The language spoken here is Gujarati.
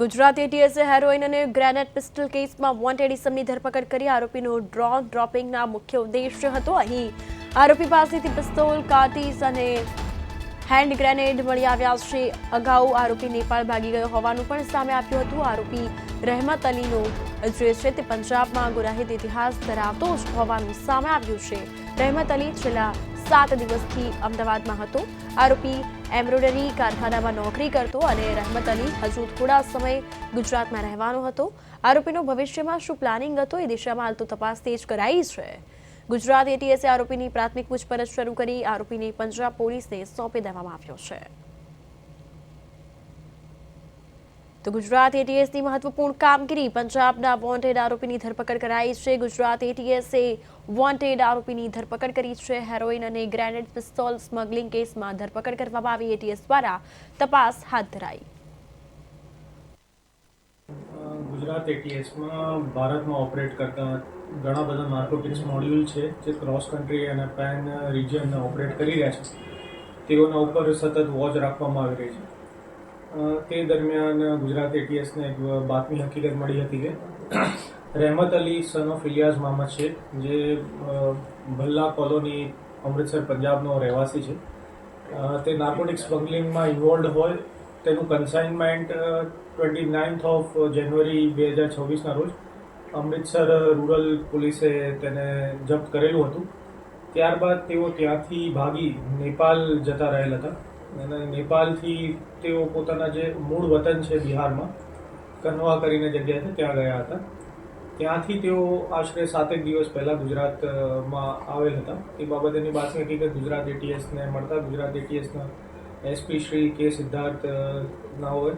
ગુજરાત એટીએસે હેરોઇન અને ગ્રેનેડ પિસ્ટલ કેસમાં વોન્ટેડ ઇસમની ધરપકડ કરી. આરોપીનો ડ્રોન ડ્રોપિંગના મુખ્ય ઉદ્દેશ્ય હતો. અહીં આરોપી પાસેથી પિસ્તોલ, કાર્ટીઝ અને હેન્ડ ગ્રેનેડ મળી આવ્યા છે. અગાઉ આરોપી નેપાળ ભાગી ગયો હોવાનું પણ સામે આવ્યું હતું. આરોપી રહેમત અલીનો જે છે તે પંજાબમાં ગુનાહિત ઇતિહાસ ધરાવતો જ હોવાનું સામે આવ્યું છે. રહેમત અલી છેલ્લા 7 દિવસથી અમદાવાદમાં હતો. આરોપી એમ્બ્રોઇડરી કારખાનામાં નોકરી કરતો અને રહેમત અલી હજુ થોડા સમય ગુજરાતમાં રહેવાનો હતો. આરોપીનો ભવિષ્યમાં શું પ્લાનિંગ હતો એ દિશામાં હાલ તો તપાસ તેજ કરાઈ છે. ગુજરાત એટીએસે આરોપીની પ્રાથમિક પૂછપરછ શરૂ કરી. આરોપીને પંજાબ પોલીસને સોંપી દેવામાં આવ્યો છે. તો ગુજરાત એટીએસની મહત્વપૂર્ણ કામગીરી. પંજાબના વોન્ટેડ આરોપીની ધરપકડ કરાઈ છે. ગુજરાત એટીએસે વોન્ટેડ આરોપીની ધરપકડ કરી છે. હેરોઇન અને ગ્રેનેડ પિસ્તોલ સ્મગલિંગ કેસમાં ધરપકડ કરવામાં આવી. એટીએસ દ્વારા તપાસ હાથ ધરાઈ. ગુજરાત એટીએસમાં ભારતમાં ઓપરેટ કરતા ઘણા બધા નાર્કોટિક્સ મોડ્યુલ છે જે ક્રોસ કન્ટ્રી અને પેન રિજિયન ઓપરેટ કરી રહ્યા છે. તેઓના ઉપર સતત વોચ રાખવામાં આવી રહી છે. તે દરમિયાન ગુજરાત એટીએસને એક બાતમી હકીકત મળી હતી કે રહેમત અલી સન ઓફ ઇલિયાસ મહમદ શેખ, જે ભલ્લા કોલોની અમૃતસર પંજાબનો રહેવાસી છે, તે નાર્કોટિક સ્મગલિંગમાં ઇન્વોલ્ડ હોય તેનું કન્સાઇનમેન્ટ 29th ઓફ જાન્યુઆરી 2026ના રોજ અમૃતસર રૂરલ પોલીસે તેને જપ્ત કરેલું હતું. ત્યારબાદ તેઓ ત્યાંથી ભાગી નેપાળ જતા રહેલ હતા અને નેપાળથી તેઓ પોતાના જે મૂળ વતન છે બિહારમાં, કનવા કરીને જગ્યા છે ત્યાં ગયા હતા. ત્યાંથી તેઓ આશરે 7 દિવસ પહેલાં ગુજરાતમાં આવેલ હતા. એ બાબતેની બાતમી હકીકત ગુજરાત એટીએસને મળતા ગુજરાત એટીએસના એસપી શ્રી કે સિદ્ધાર્થ નાઓએ